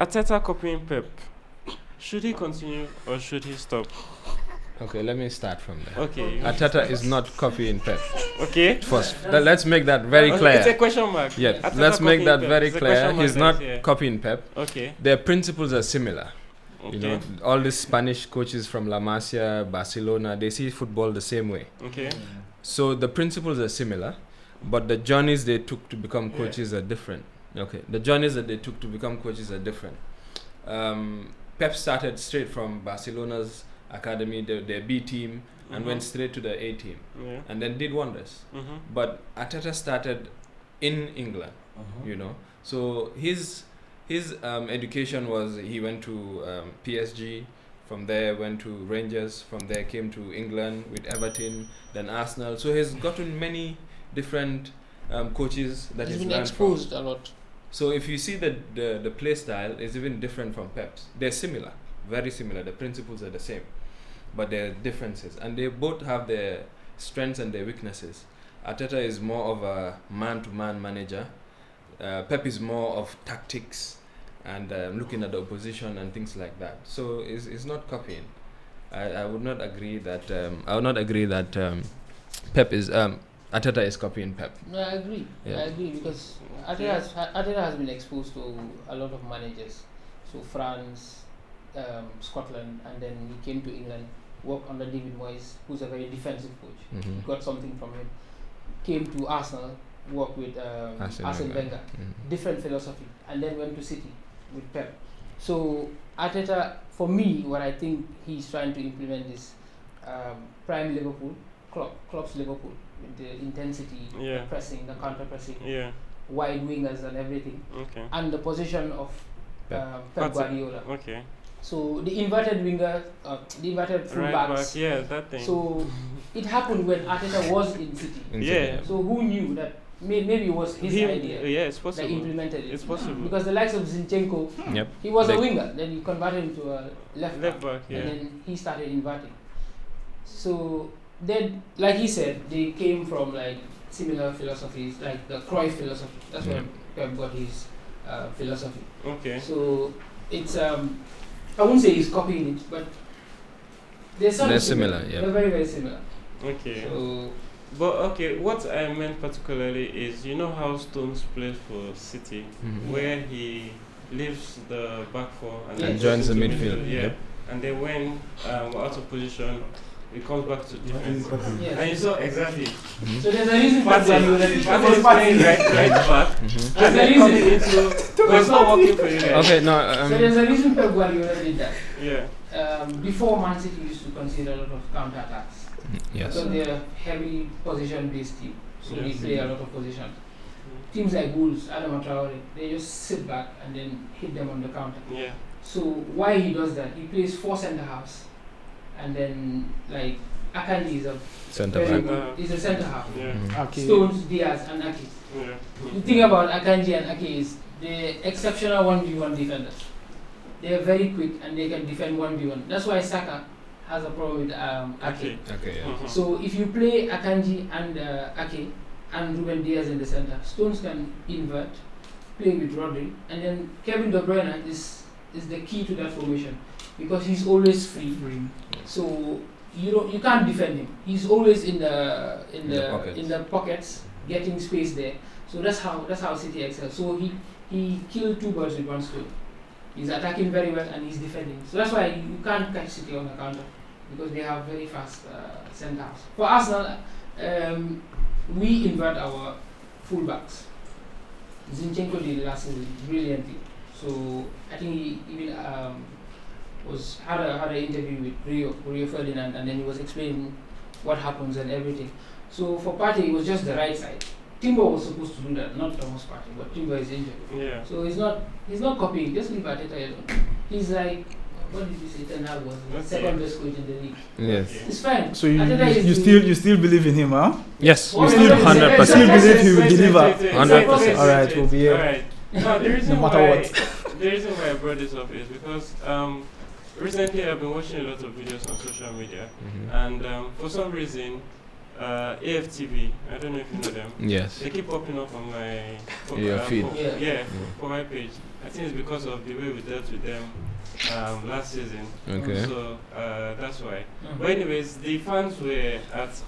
Arteta copying Pep. Should he continue or should he stop? Okay, let me start from there. Okay. Arteta is not copying Pep. Okay. First, let's make that very clear. It's a question mark. Yeah, Arteta let's make that copying very Pep. It's a clear. question mark He's not there, yeah. copying Pep. Okay. Their principles are similar. Okay. You know, all these Spanish coaches from La Masia, Barcelona, they see football the same way. Okay. So the principles are similar, but the journeys they took to become coaches are different. Okay, the journeys that they took to become coaches are different. Pep started straight from Barcelona's academy, their B team, and went straight to the A team, and then did wonders. But Arteta started in England, you know. So his education was, he went to PSG, from there went to Rangers, from there came to England with Everton, then Arsenal. So he's gotten many different coaches that he's been learned exposed from. a lot. So if you see the play style is even different from Pep's. They're similar, very similar. The principles are the same, but there are differences, and they both have their strengths and their weaknesses. Arteta is more of a man-to-man manager. Pep is more of tactics and looking at the opposition and things like that. So it's not copying. I would not agree that Pep is Arteta is copying Pep. No, I agree. Yeah. I agree because Arteta has been exposed to a lot of managers. So France, Scotland, and then he came to England, worked under David Moyes, who's a very defensive coach. He got something from him. Came to Arsenal, worked with Arsene Wenger, different philosophy, and then went to City with Pep. So Arteta, for me, what I think he's trying to implement is prime Liverpool, Klopp's Liverpool, with the intensity, the pressing, the counter pressing, wide wingers and everything, and the position of Pep Guardiola. Okay. So the inverted winger, the inverted fullbacks. That thing. So it happened when Arteta was in City. So who knew that maybe it was his idea? Yeah, it's possible. That implemented it. It's possible. Because the likes of Zinchenko, he was a winger. Then you converted him to a left back, and then he started inverting. So then, like he said, they came from like similar philosophies, like the Cruyff philosophy. That's where Pep got his philosophy. Okay. So it's I wouldn't say he's copying it, but they're similar. Yeah. They're very, very similar. Okay. So, but okay, what I meant particularly is, you know how Stones plays for City, where he leaves the back four and joins the midfield. Yeah. And then when we're out of position, it comes back to defense. And you saw exactly. So there's a reason for Partey is playing right back. There's a reason. It's not working for you guys. Okay, no. So there's a reason Pep Guardiola did that. Yeah. Before, Man City used to concede a lot of counter attacks. Yes. So they're a heavy position-based team. So they play a lot of positions. Teams like Wolves, Adama Traore, they just sit back and then hit them on the counter. Yeah. So why he does that? He plays 4 centre halves, and then like Akanji is a centre very back. good. He's a centre half. Yeah. Stones, Diaz, and Ake. Yeah. The thing about Akanji and Ake is they're exceptional 1v1 defenders. They're very quick and they can defend 1v1. That's why Saka has a problem with Ake. Okay. Yeah. So if you play Akanji and Ake and Ruben Diaz in the centre, Stones can invert, play with Rodri, and then Kevin De Bruyne is the key to that formation because he's always free. So you can't defend him. He's always in the pockets, getting space there. So that's how City excels. So he killed 2 birds with 1 stone. He's attacking very well and he's defending. So that's why you can't catch City on the counter because they have very fast centre-halves. For Arsenal, we invert our fullbacks. Zinchenko did last season brilliantly. So I think he even had an interview with Rio Ferdinand, and then he was explaining what happens and everything. So for Partey, it was just the right side. Timber was supposed to do that, not Thomas Partey, but Timber is injured. Yeah. So he's not copying. Just leave Arteta alone. He's like, what did you say? Ten Hag was the second best coach in the league. Yes. It's fine. So you still believe in him, huh? Yes. You still 100%. Still believe he will deliver. 100%. All right, we'll be here. Alright. No, the reason No matter what. The reason why I brought this up is because recently I've been watching a lot of videos on social media, and for some reason, AFTV, I don't know if you know them. Yes. They keep popping up on my Your feed. for my page. I think it's because of the way we dealt with them last season. Okay. So that's why. But anyways, the fans were at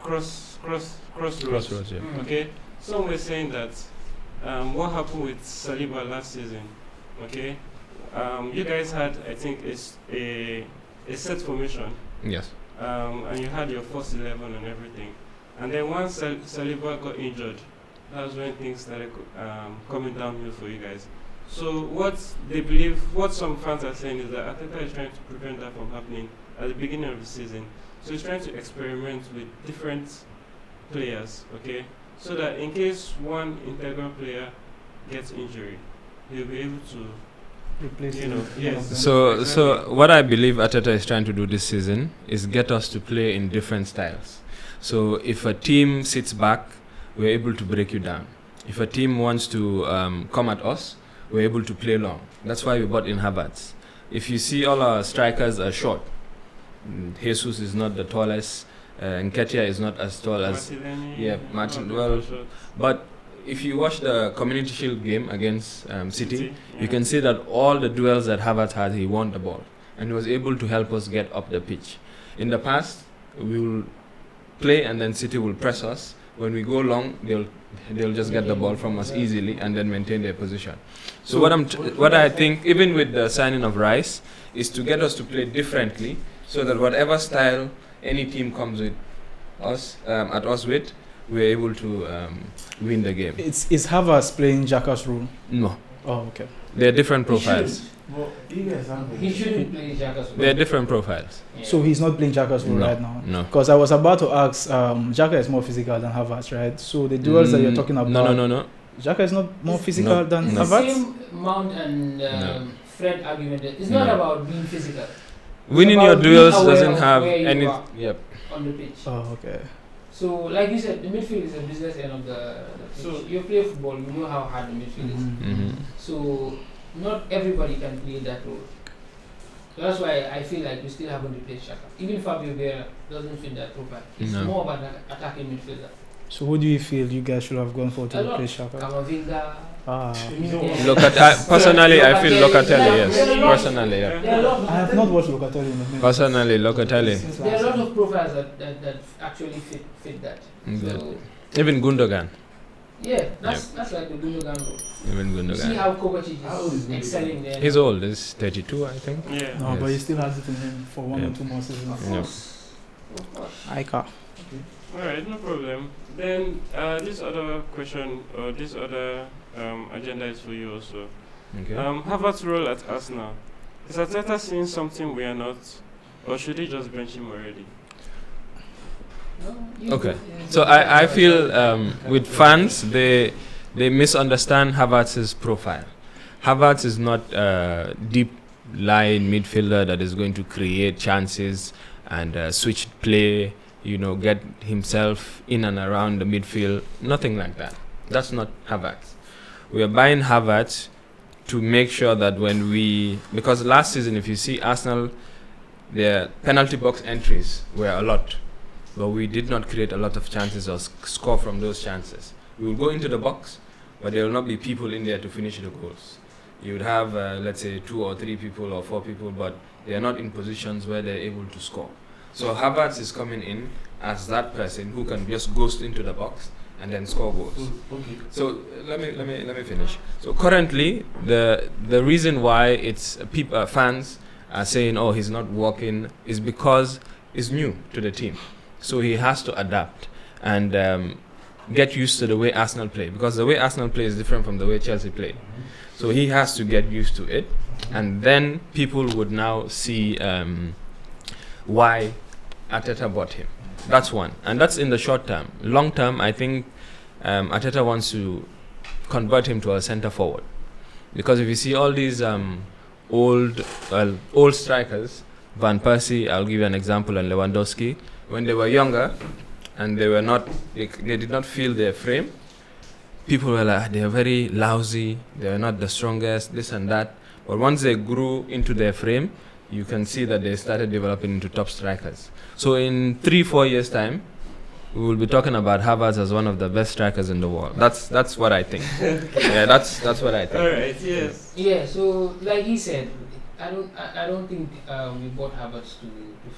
crossroads. Crossroads, yeah. Okay. Some were saying that what happened with Saliba last season. Okay. You guys had, I think, a set formation. Yes. And you had your first 11 and everything. And then once Saliba got injured, that was when things started coming downhill for you guys. So what they believe, what some fans are saying is that Arteta is trying to prevent that from happening at the beginning of the season. So he's trying to experiment with different players, okay? So that in case one integral player gets injury, he'll be able to Replace you know, yes. So what I believe Arteta is trying to do this season is get us to play in different styles. So if a team sits back, we're able to break you down. If a team wants to come at us, we're able to play long. That's why we bought in Havertz. If you see, all our strikers are short. Jesus is not the tallest. Nketiah is not as tall as Martin. Well, but if you watch the Community Shield game against City, you can see that all the duels that Havertz had, he won the ball, and he was able to help us get up the pitch. In the past, we will play and then City will press us. When we go long, they'll just get the ball from us easily and then maintain their position. So what I think, even with the signing of Rice, is to get us to play differently, so that whatever style any team comes with us at us with, we're able to win the game. Is Havertz playing Xhaka's role? No. Oh, okay. They're different profiles. He shouldn't play Xhaka's role. They're different profiles. Yeah. So he's not playing Xhaka's role No, right now? no. Because I was about to ask, Xhaka is more physical than Havertz, right? So the duels that you're talking about... No. Xhaka is not more physical than It's the Havertz? same Mount and No. Fred argument. It's not about being physical. Winning about your being duels aware doesn't of have where you any... are. Yep. On the pitch. Oh, okay. So, like you said, the midfield is a business end of the pitch. So you play football, you know how hard the midfield is. Mm-hmm. So, not everybody can play that role. So that's why I feel like we still haven't replaced Xhaka. Even Fabio Vieira doesn't fit that profile. It's No. more about an attacking midfielder. So who do you feel you guys should have gone for to A lot. replace Xhaka? Kamavinga. Personally, I feel Locatelli, yes. There are a lot- Personally, yeah. There are a lot of I have not watched Locatelli in the minute. Personally, Locatelli. Since There are last a lot season. of profiles that actually fit that. So, Even Gundogan. yeah, that's like the Gundogan role. Even You see Gundogan. how Kovacic is excelling there. He's old. He's 32, I think. Yeah. No, but Yes. he still has it in him for one Yeah. or two more seasons. Of Yeah. course. Of course. Aika. Alright, no problem. Then this other question or this other agenda is for you also. Okay. Havertz's role at Arsenal. Is Arteta seeing something we are not, or should he just bench him already? No, you Okay. go, yeah. So I feel with fans, they misunderstand Havertz's profile. Havertz is not a deep line midfielder that is going to create chances and switch play, get himself in and around the midfield. Nothing like that. That's not Havertz. We are buying Havertz to make sure that because last season, if you see Arsenal, their penalty box entries were a lot, but we did not create a lot of chances or score from those chances. We will go into the box, but there will not be people in there to finish the goals. You would have, let's say, 2 or 3 people or 4 people, but they are not in positions where they're able to score. So Havertz is coming in as that person who can just ghost into the box and then score goals. Okay. So let me finish. So currently, the reason why it's fans are saying, "Oh, he's not working," is because he's new to the team. So he has to adapt and get used to the way Arsenal play, because the way Arsenal play is different from the way Chelsea play. So he has to get used to it, and then people would now see why Arteta bought him. That's one, and that's in the short term. Long term, I think Arteta wants to convert him to a centre forward, because if you see all these old strikers, Van Persie, I'll give you an example, and Lewandowski, when they were younger and they did not feel their frame, people were like, they are very lousy, they are not the strongest, this and that. But once they grew into their frame, you can see that they started developing into top strikers. So in 3-4 years time, we will be talking about Havertz as one of the best strikers in the world. That's what I think. Yeah, that's what I think. All right. Yes. Yeah. So like he said, I don't think we bought Havertz to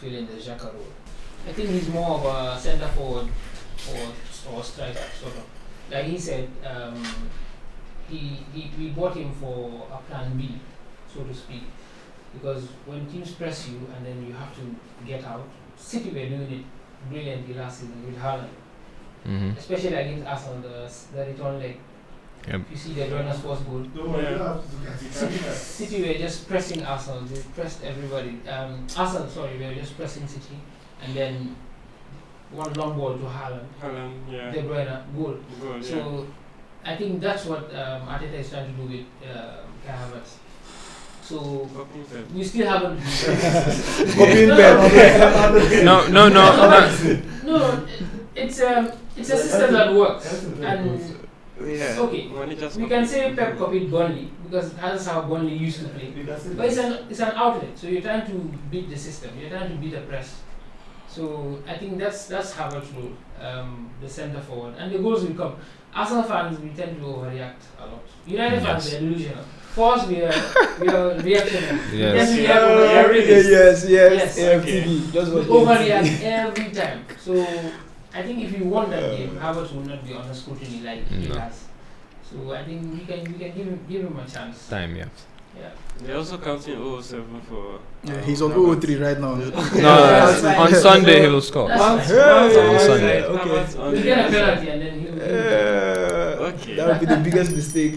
fill in the Xhaka role. I think he's more of a centre forward or striker sort of. Like he said, we bought him for a plan B, so to speak, because when teams press you and then you have to get out. City were doing it brilliantly last season with Haaland, especially against Arsenal, the return leg. Yep. You see the Bruyne's first goal. City were just pressing Arsenal. They pressed everybody. Arsenal, sorry, were just pressing City, and then one long ball to Haaland. Yeah. De Bruyne goal. So I think that's what Arteta is trying to do with Kai Havertz. So we still haven't. Copying Pep. No. No, it's a system that works, and okay. We can say Pep copied Burnley because that's how Burnley used to play. But it's an outlet, so you're trying to beat the system. You're trying to beat the press. So I think that's Havertz's role, the centre forward, and the goals will come. Arsenal fans, we tend to overreact a lot. United fans are delusional. For us, we are reactionary. Yes. Yes. AFTV. Just We watch overreact every time. So I think if we won that game, Havertz will not be under scrutiny like he has. So I think we can give him a chance. Time, yeah. Yeah. They're also counting 007 for. Yeah, he's on 003 right now. No, on Sunday he will score. That's Sunday. Okay. We'll get a penalty and then he'll Okay. That would be the biggest mistake.